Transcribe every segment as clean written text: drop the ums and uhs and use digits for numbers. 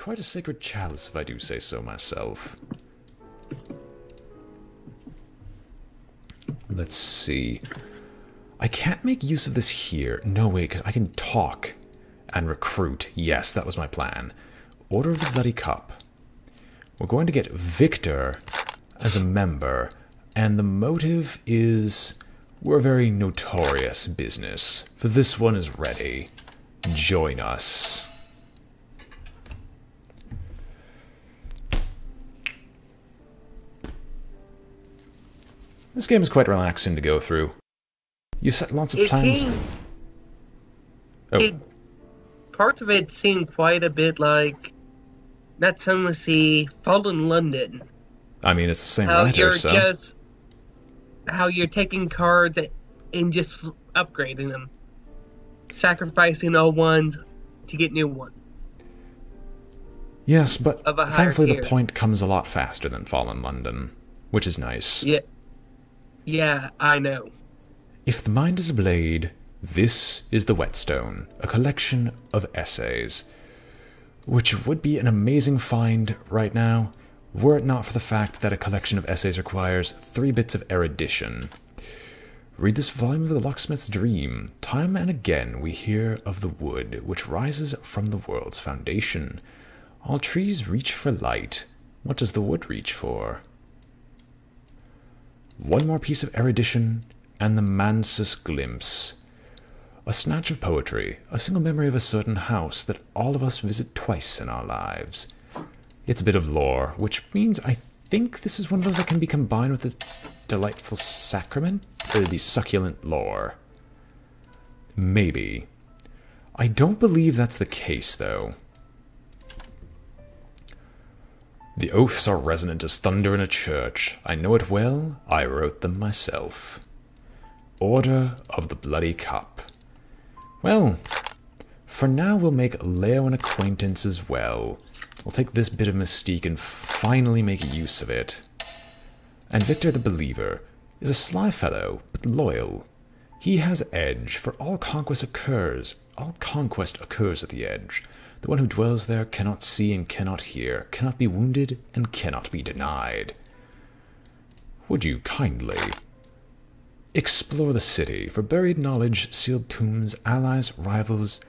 Quite a sacred chalice, if I do say so myself. Let's see. I can't make use of this here. No way, because I can talk and recruit. Yes, that was my plan. Order of the Bloody Cup. We're going to get Victor as a member, and the motive is we're a very notorious business. For this one is ready. Join us. This game is quite relaxing to go through. You set lots of plans. Parts of it seem quite a bit like not so much the Fallen London. I mean, it's the same writer, so... How you're taking cards and just upgrading them. Sacrificing old ones to get new ones. Yes, but thankfully tier. The point comes a lot faster than Fallen London, which is nice. Yeah, I know. If the mind is a blade, this is the Whetstone, a collection of essays, which would be an amazing find right now, were it not for the fact that a collection of essays requires 3 bits of erudition. Read this volume of the locksmith's dream. Time and again we hear of the wood which rises from the world's foundation. All trees reach for light. What does the wood reach for? One more piece of erudition, and the Mansus glimpse. A snatch of poetry, a single memory of a certain house that all of us visit twice in our lives. It's a bit of lore, which means I think this is one of those that can be combined with the delightful sacrament, or the succulent lore. Maybe. I don't believe that's the case, though. The oaths are resonant as thunder in a church. I know it well, I wrote them myself. Order of the Bloody Cup. Well, for now we'll make Leo an acquaintance as well. We'll take this bit of mystique and finally make use of it. And Victor the Believer is a sly fellow, but loyal. He has edge, for all conquest occurs at the edge. The one who dwells there cannot see and cannot hear, cannot be wounded and cannot be denied. Would you kindly explore the city for buried knowledge, sealed tombs, allies, rivals,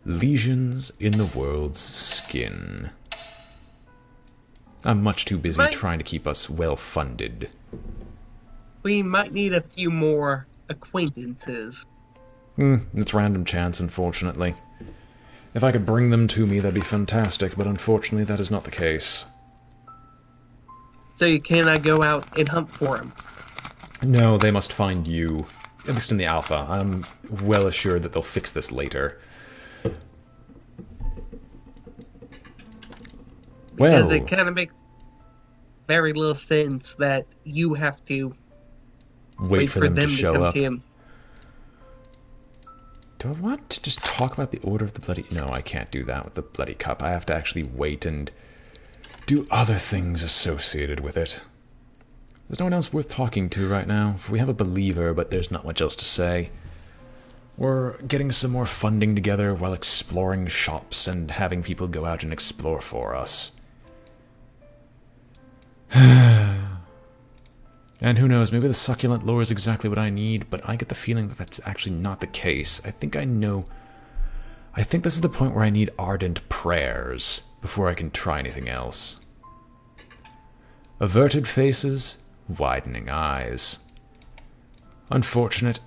lesions in the world's skin? I'm much too busy trying to keep us well-funded. We might need a few more acquaintances. It's random chance, unfortunately. If I could bring them to me, that'd be fantastic, but unfortunately that is not the case. So you cannot go out and hunt for them? No, they must find you. At least in the alpha. I'm well assured that they'll fix this later. Because it kind of makes very little sense that you have to wait for them to show up. To him. Do I want to just talk about the Order of the Bloody... No, I can't do that with the Bloody Cup. I have to actually wait and do other things associated with it. There's no one else worth talking to right now. We have a believer, but there's not much else to say. We're getting some more funding together while exploring shops and having people go out and explore for us. And who knows, maybe the succulent lore is exactly what I need, but I get the feeling that that's actually not the case. I think I know... I think this is the point where I need ardent prayers before I can try anything else. Averted faces, widening eyes. Unfortunate.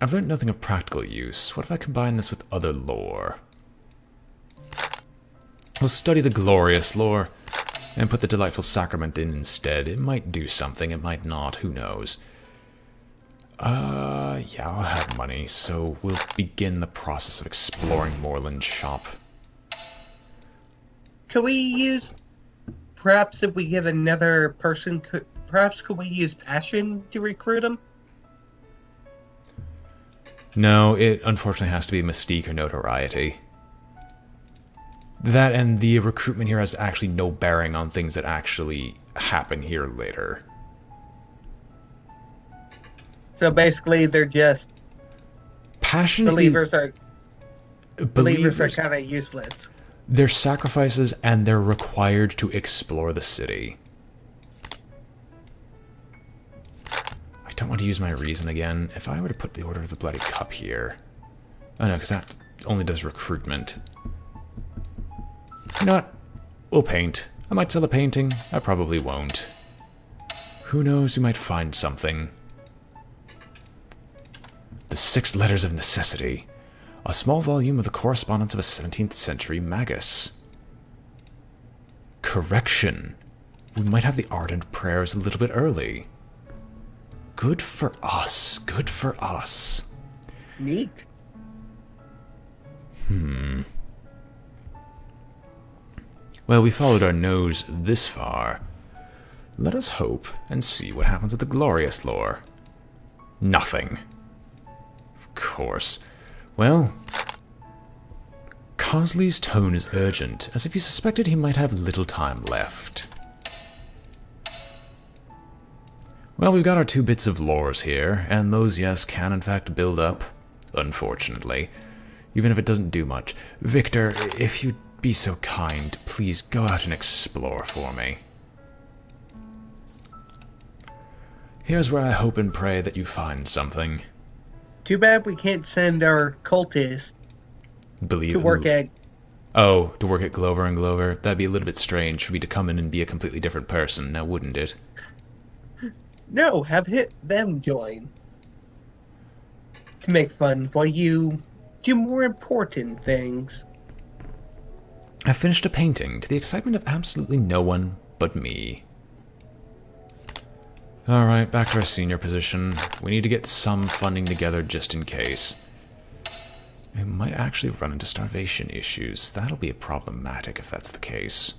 I've learned nothing of practical use. What if I combine this with other lore? We'll study the glorious lore and put the delightful sacrament in instead. It might do something, it might not, who knows. Yeah, I'll have money, so we'll begin the process of exploring Moreland's shop. Could we use... Perhaps if we get another person, perhaps could we use passion to recruit him? No, it unfortunately has to be mystique or notoriety. That and the recruitment here has actually no bearing on things that actually happen here later. So basically they're just... Passion believers are kind of useless. They're sacrifices, and they're required to explore the city. I don't want to use my reason again. If I were to put the Order of the Bloody Cup here... Oh no, because that only does recruitment. You know what? We'll paint. I might sell a painting. I probably won't. Who knows, we might find something. The 6 Letters of Necessity. A small volume of the correspondence of a 17th century magus. Correction. We might have the ardent prayers a little bit early. Good for us. Good for us. Neat. Well, we followed our nose this far. Let us hope and see what happens with the glorious lore. Nothing. Of course. Well, Cosley's tone is urgent, as if he suspected he might have little time left. Well, we've got our 2 bits of lores here, and those, yes, can in fact build up, unfortunately, even if it doesn't do much. Victor, if you'd be so kind, please go out and explore for me. Here's where I hope and pray that you find something. Too bad we can't send our cultist to work at... Oh, to work at Glover and Glover? That'd be a little bit strange for me to come in and be a completely different person, now wouldn't it? No, have them join. To make fun while you do more important things. I finished a painting to the excitement of absolutely no one but me. Alright, back to our senior position. We need to get some funding together just in case. We might actually run into starvation issues. That'll be problematic if that's the case.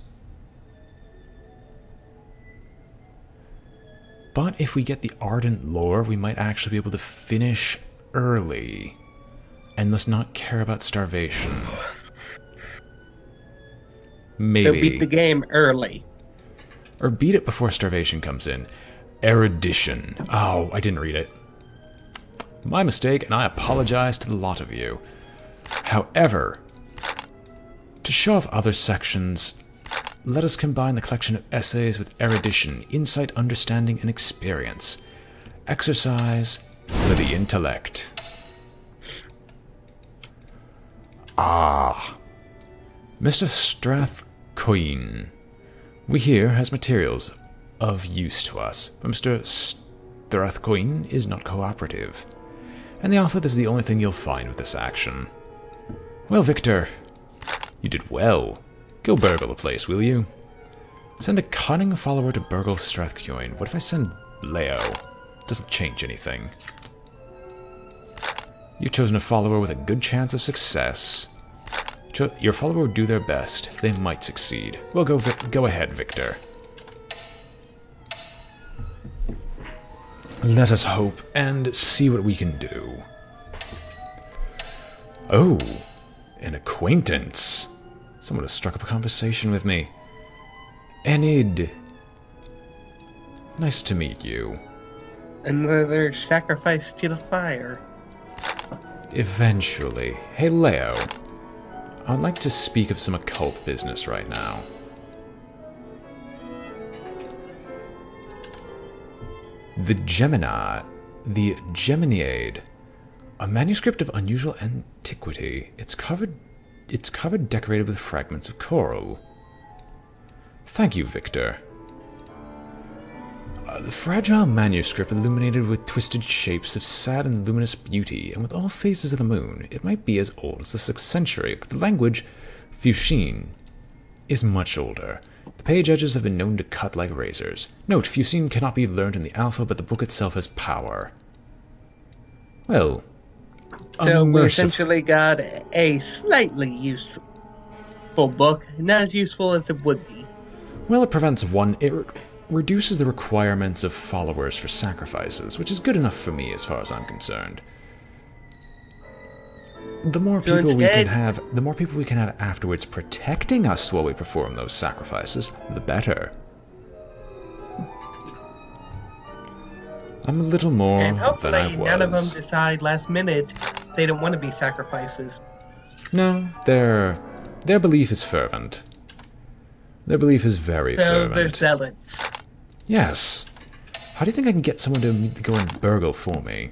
But if we get the ardent lore, we might actually be able to finish early. And let's not care about starvation. Maybe. So beat the game early. Or beat it before starvation comes in. Erudition. Oh, I didn't read it. My mistake, and I apologize to the lot of you. However, to show off other sections, let us combine the collection of essays with erudition, insight, understanding, and experience. Exercise for the intellect. Ah. Mr. Strathcoyne. We here has materials of use to us, but Mr. Strathcoyne is not cooperative. And the Alpha is the only thing you'll find with this action. Well, Victor, you did well. Go burgle the place, will you? Send a cunning follower to burgle Strathcoyne. What if I send Leo? Doesn't change anything. You've chosen a follower with a good chance of success. Your follower will do their best. They might succeed. Well, go ahead, Victor. Let us hope and see what we can do. Oh, an acquaintance. Someone has struck up a conversation with me. Enid. Nice to meet you. Another sacrifice to the fire. Eventually. Hey, Leo. I'd like to speak of some occult business right now. The Geminiad, a manuscript of unusual antiquity. It's covered decorated with fragments of coral. Thank you, Victor. The fragile manuscript illuminated with twisted shapes of sad and luminous beauty, and with all phases of the moon. It might be as old as the 6th century, but the language, Fuchsin, is much older. The page edges have been known to cut like razors. Note, Fuchsin cannot be learned in the Alpha, but the book itself has power. Well, so we essentially got a slightly useful book, not as useful as it would be. Well, it prevents one... It reduces the requirements of followers for sacrifices, which is good enough for me as far as I'm concerned. The more people we can have, afterwards protecting us while we perform those sacrifices, the better. I'm a little more and hopefully than I was. None of them decide last minute they don't want to be sacrifices. No, they're Their belief is fervent. Their belief is very fervent. So they're zealots. Yes. How do you think I can get someone to go and burgle for me?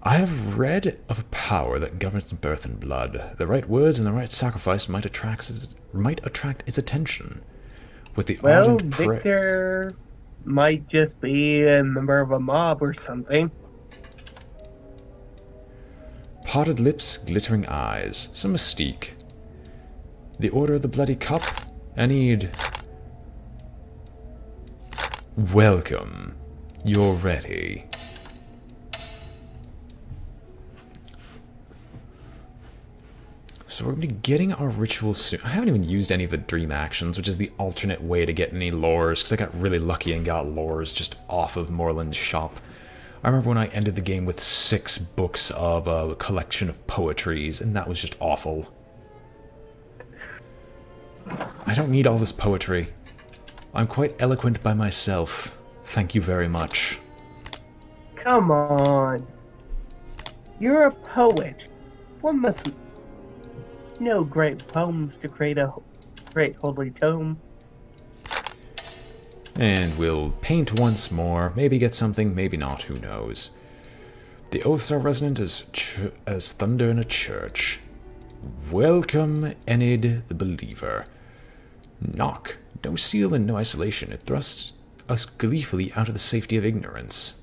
I have read of a power that governs birth and blood. The right words and the right sacrifice might attract its attention. With the Well, Victor might just be a member of a mob or something. Parted lips, glittering eyes, some mystique. The Order of the Bloody Cup. I need... Welcome. You're ready. So we're going to be getting our ritual soon. I haven't even used any of the dream actions, which is the alternate way to get any lores, because I got really lucky and got lores just off of Moreland's shop. I remember when I ended the game with 6 books of a collection of poetries, and that was just awful. I don't need all this poetry. I'm quite eloquent by myself. Thank you very much. Come on. You're a poet. One must know great poems to create a great holy tome. And we'll paint once more. Maybe get something, maybe not, who knows. The oaths are resonant as thunder in a church. Welcome, Enid the Believer. Knock. No seal and no isolation. It thrusts us gleefully out of the safety of ignorance.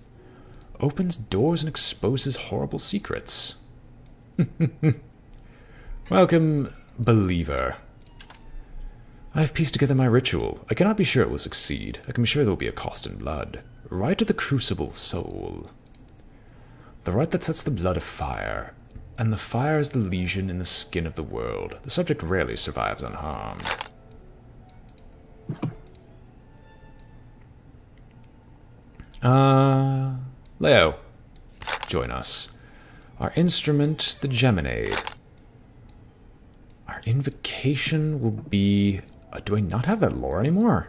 Opens doors and exposes horrible secrets. Welcome, Believer. I have pieced together my ritual. I cannot be sure it will succeed. I can be sure there will be a cost in blood. Rite of the Crucible Soul. The rite that sets the blood afire, and the fire is the lesion in the skin of the world. The subject rarely survives unharmed. Leo, join us. Our instrument, the Geminade. Our invocation will be... do I not have that lore anymore?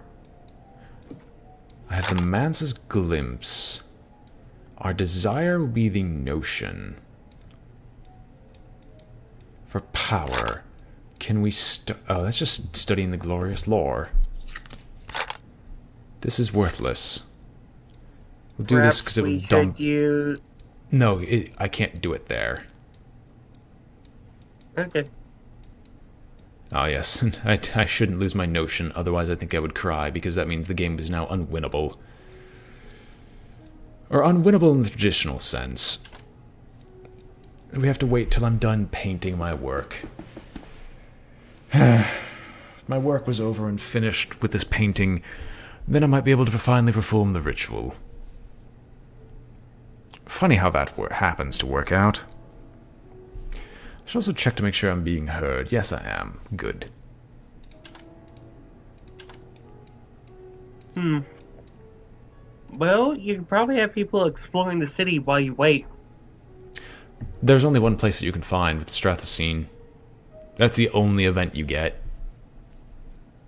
I have the Mance's Glimpse. Our desire will be the Notion. For power, can we oh, that's just studying the glorious lore. This is worthless. We'll do this because it will dump... No, I can't do it there. Okay. Oh yes, I shouldn't lose my notion, otherwise I think I would cry, because that means the game is now unwinnable. Or unwinnable in the traditional sense. We have to wait till I'm done painting my work. If my work was over and finished with this painting, then I might be able to finally perform the ritual. Funny how that happens to work out. I should also check to make sure I'm being heard. Yes, I am. Good. Well, you can probably have people exploring the city while you wait. There's only one place that you can find with Strathocene. That's the only event you get.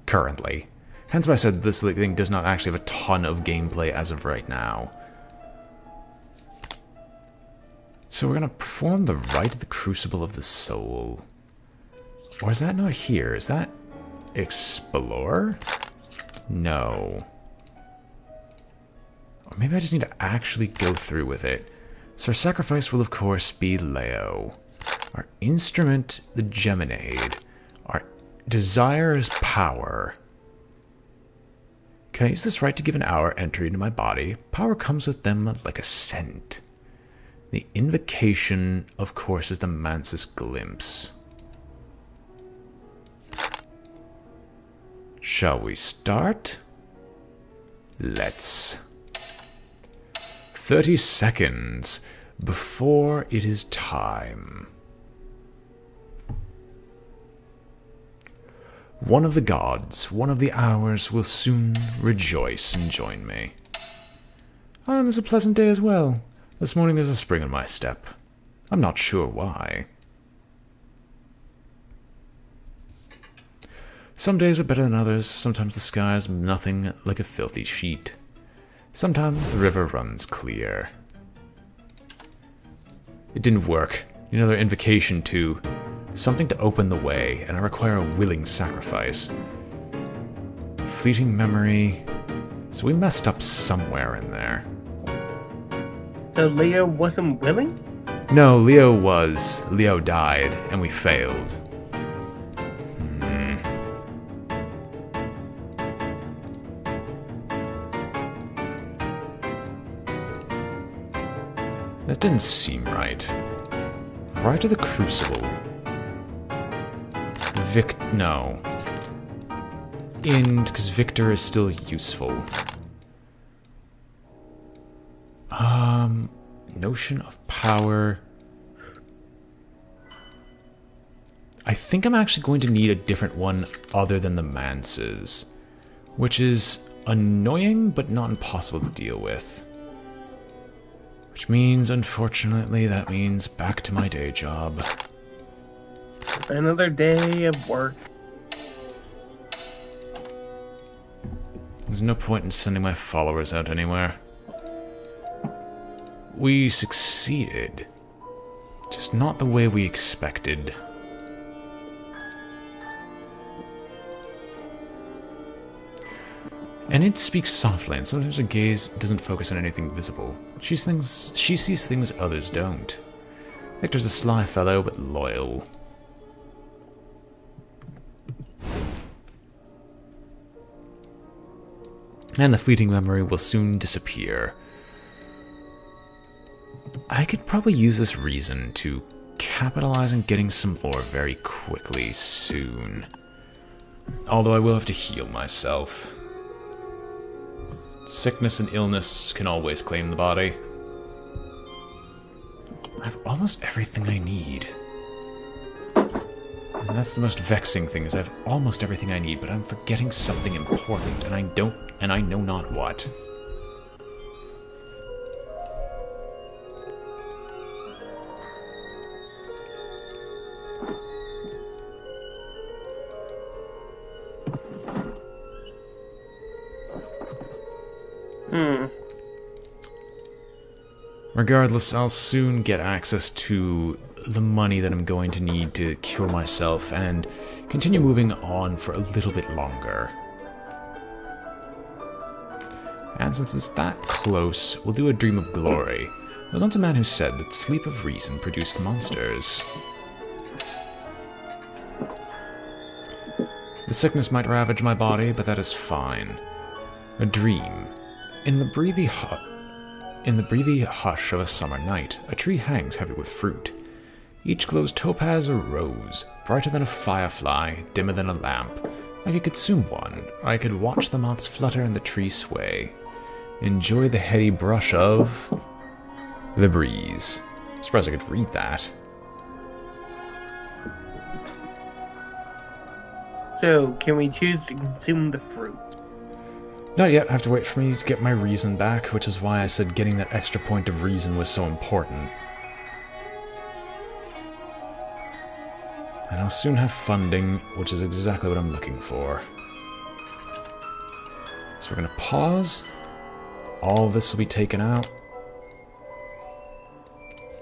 Currently. Hence why I said this thing does not actually have a ton of gameplay as of right now. So we're going to perform the rite of the Crucible of the Soul. Or is that not here? Is that Explore? No. Or maybe I just need to actually go through with it. So our sacrifice will of course be Leo. Our instrument, the Geminade. Our desire is power. Can I use this right to give an hour entry into my body? Power comes with them like a scent. The invocation, of course, is the Mance's Glimpse. Shall we start? Let's. 30 seconds before it is time. One of the gods, one of the hours will soon rejoice and join me. Ah, and there's a pleasant day as well. This morning there's a spring in my step. I'm not sure why. Some days are better than others. Sometimes the sky is nothing like a filthy sheet. Sometimes the river runs clear. It didn't work. Another invocation to Something to open the way, and I require a willing sacrifice. Fleeting memory. So we messed up somewhere in there. So Leo wasn't willing? No, Leo was. Leo died, and we failed. That didn't seem right. Right of the Crucible. No. Because Victor is still useful. Notion of power. I think I'm actually going to need a different one other than the Mance's, which is annoying but not impossible to deal with. Which means, unfortunately, that means back to my day job. Another day of work. There's no point in sending my followers out anywhere. We succeeded. Just not the way we expected. And it speaks softly, and sometimes her gaze doesn't focus on anything visible. She sees things others don't. Victor's a sly fellow, but loyal. And the fleeting memory will soon disappear. I could probably use this reason to capitalize on getting some ore very quickly soon. Although I will have to heal myself. Sickness and illness can always claim the body. I have almost everything I need. And that's the most vexing thing, is I have almost everything I need, but I'm forgetting something important, and I know not what. Regardless, I'll soon get access to the money that I'm going to need to cure myself and continue moving on for a little bit longer. And since it's that close, we'll do a dream of glory. There was once a man who said that sleep of reason produced monsters. The sickness might ravage my body, but that is fine. A dream. In the breathy hush of a summer night, a tree hangs heavy with fruit. Each glows topaz or rose, brighter than a firefly, dimmer than a lamp. I could consume one, or I could watch the moths flutter and the tree sway. Enjoy the heady brush of the breeze. I'm surprised I could read that. So, can we choose to consume the fruit? Not yet. I have to wait for me to get my reason back, which is why I said getting that extra point of reason was so important. And I'll soon have funding, which is exactly what I'm looking for. So we're going to pause. All this will be taken out.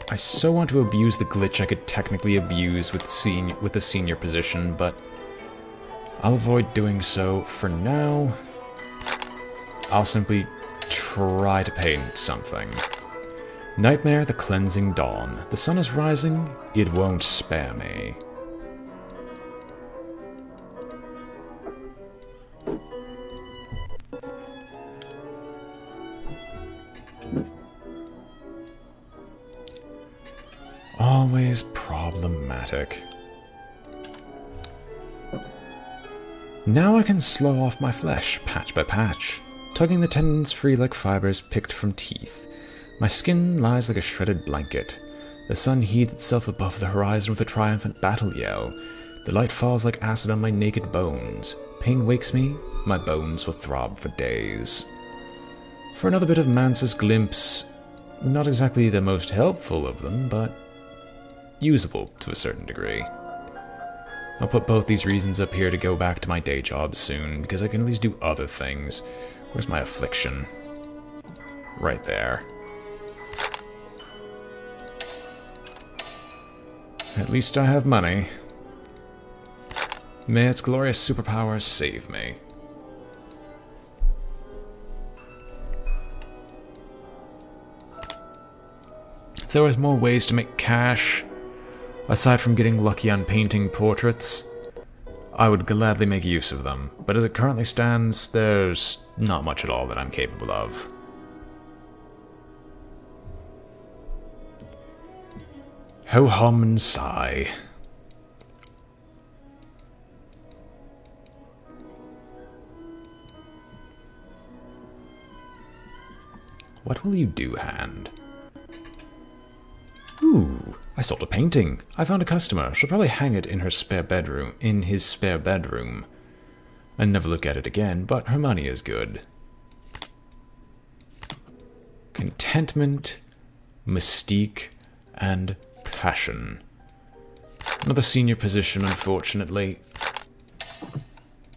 I so want to abuse the glitch I could technically abuse with the senior position, but I'll avoid doing so for now. I'll simply try to paint something. Nightmare, the cleansing dawn. The sun is rising, it won't spare me. Always problematic. Now I can slow off my flesh, patch by patch, tugging the tendons free like fibers picked from teeth. My skin lies like a shredded blanket. The sun heaves itself above the horizon with a triumphant battle yell. The light falls like acid on my naked bones. Pain wakes me, my bones will throb for days. For another bit of Mance's glimpse, not exactly the most helpful of them, but usable to a certain degree. I'll put both these reasons up here to go back to my day job soon, because I can at least do other things. Where's my affliction? Right there. At least I have money. May its glorious superpowers save me. If there was more ways to make cash, aside from getting lucky on painting portraits, I would gladly make use of them, but as it currently stands, there's not much at all that I'm capable of. Ho hum and sigh. What will you do, hand? Ooh, I sold a painting. I found a customer. She'll probably hang it in her spare bedroom, his spare bedroom, and never look at it again, but her money is good. Contentment, mystique, and passion. Another senior position, unfortunately.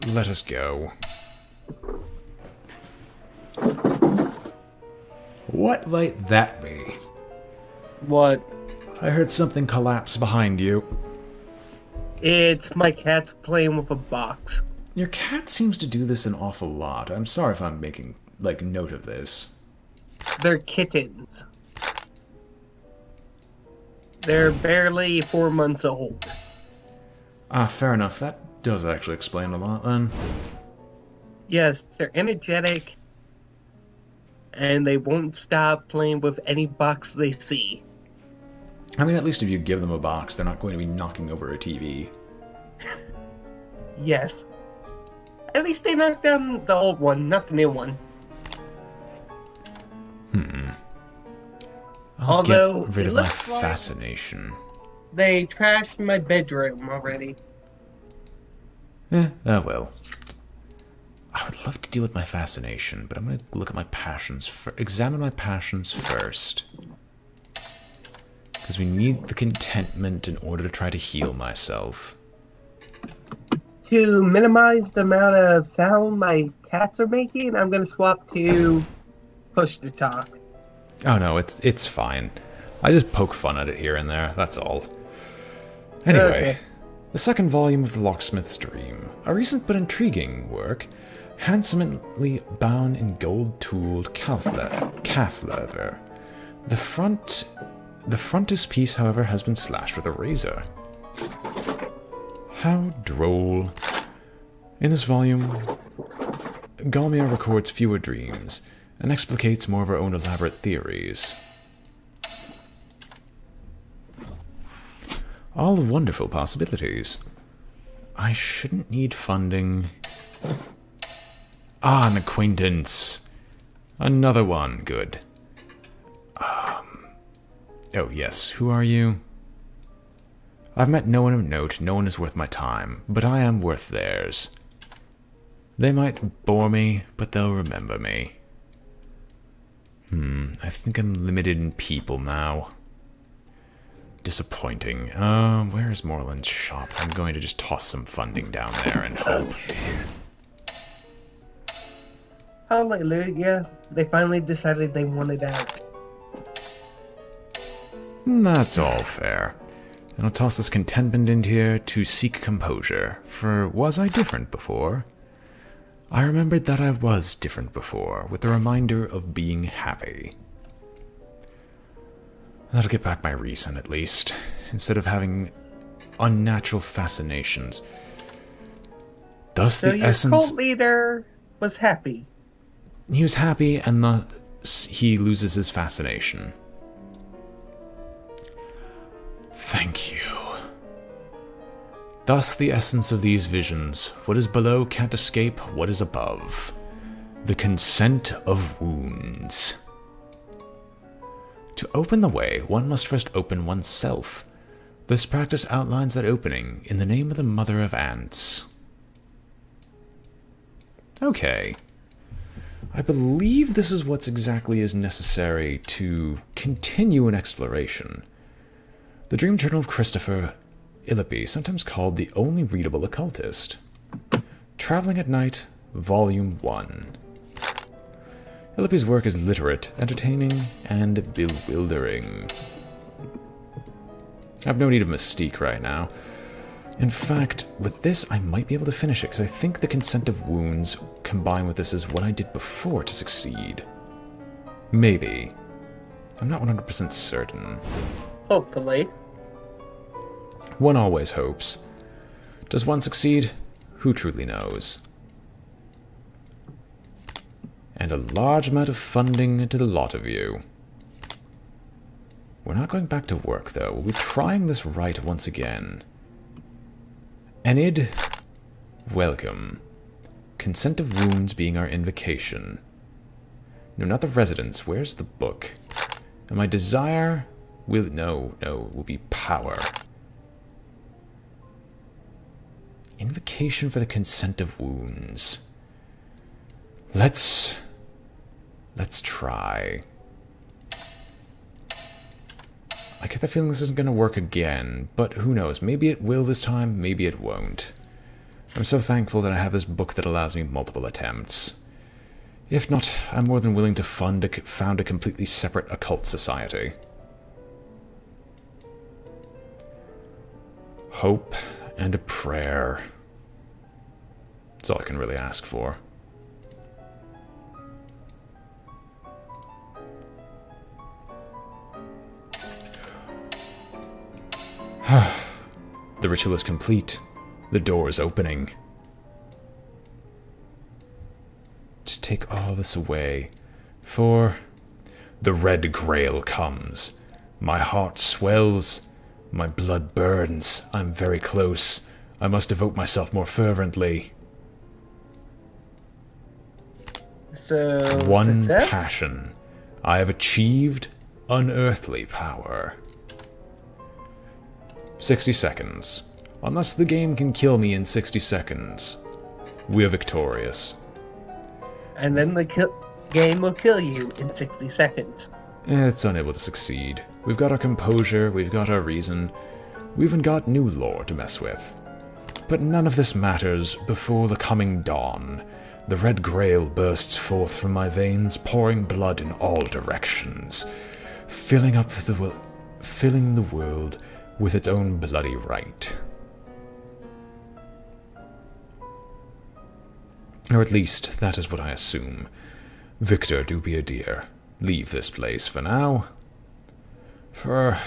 Let us go. What might that be? What? I heard something collapse behind you. It's my cat playing with a box. Your cat seems to do this an awful lot. I'm sorry if I'm making, like, note of this. They're kittens. They're barely 4 months old. Ah, fair enough. That does actually explain a lot, then. Yes, they're energetic, and they won't stop playing with any box they see. I mean, at least if you give them a box, they're not going to be knocking over a TV. Yes. At least they knocked down the old one, not the new one. I'll Although, get rid it of my looks like fascination. they trashed my bedroom already. Oh well. I would love to deal with my fascination, but I'm going to look at my passions, examine my passions first. Because we need the contentment in order to try to heal myself. To minimize the amount of sound my cats are making, I'm going to swap to push to talk. Oh no, it's fine. I just poke fun at it here and there, that's all. Anyway, Okay. The second volume of The Locksmith's Dream. A recent but intriguing work, handsomely bound in gold-tooled calf leather. The frontispiece, however, has been slashed with a razor. How droll. In this volume, Galmia records fewer dreams and explicates more of her own elaborate theories. All wonderful possibilities. I shouldn't need funding. Ah, an acquaintance. Another one. Good. Oh yes, who are you? I've met no one of note, no one is worth my time, but I am worth theirs. They might bore me, but they'll remember me. I think I'm limited in people now. Disappointing. Where's Moreland's shop? I'm going to just toss some funding down there and hope. Hallelujah. They finally decided they wanted out. That's all fair. And I'll toss this contentment in here to seek composure, for was I different before? I remembered that I was different before, with the reminder of being happy. That'll get back my reason, at least, instead of having unnatural fascinations. Thus So the your essence... cult leader was happy. He was happy, and thus he loses his fascination. Thank you. Thus the essence of these visions. What is below can't escape what is above. The consent of wounds. To open the way, one must first open oneself. This practice outlines that opening in the name of the mother of ants. Okay. I believe this is what's exactly is necessary to continue an exploration. The Dream Journal of Christopher Illipy, sometimes called the only readable occultist. Traveling at Night, Volume 1. Illipy's work is literate, entertaining, and bewildering. I have no need of mystique right now. In fact, with this, I might be able to finish it, because I think the Consent of Wounds combined with this is what I did before to succeed. Maybe. I'm not 100% certain. Hopefully. One always hopes. Does one succeed? Who truly knows? And a large amount of funding to the lot of you. We're not going back to work, though. We'll be trying this right once again. Enid, welcome. Consent of Wounds being our invocation. No, not the residence. Where's the book? And my desire will... No, will be power. Invocation for the Consent of Wounds. Let's try. I get the feeling this isn't going to work again, but who knows? Maybe it will this time, maybe it won't. I'm so thankful that I have this book that allows me multiple attempts. If not, I'm more than willing to found a completely separate occult society. Hope and a prayer. That's all I can really ask for. The ritual is complete. The door is opening. Just take all this away. For the red grail comes. My heart swells. My blood burns. I'm very close. I must devote myself more fervently. So, One success? passion. I have achieved unearthly power. 60 seconds. Unless the game can kill me in 60 seconds, we are victorious. And then the game will kill you in 60 seconds. It's unable to succeed. We've got our composure, we've got our reason, we even got new lore to mess with. But none of this matters before the coming dawn. The red grail bursts forth from my veins, pouring blood in all directions, filling the world with its own bloody rite. Or at least, that is what I assume. Victor, do be a dear. Leave this place for now. For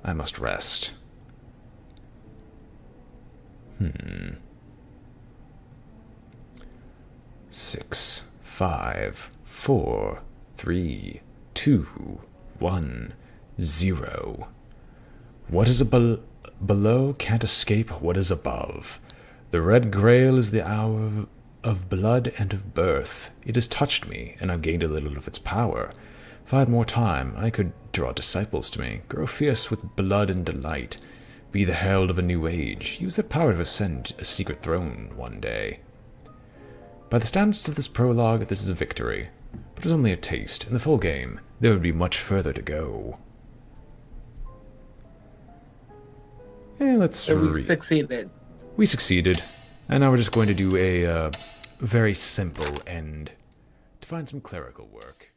I must rest. 6, 5, 4, 3, 2, 1, 0. What is below can't escape what is above. The red grail is the hour of blood and of birth. It has touched me, and I've gained a little of its power. If I had more time, I could draw disciples to me, grow fierce with blood and delight, be the herald of a new age, use that power to ascend a secret throne one day. By the standards of this prologue, this is a victory, but it was only a taste. In the full game, there would be much further to go. Let's So we succeeded. We succeeded, and now we're just going to do a very simple end to find some clerical work.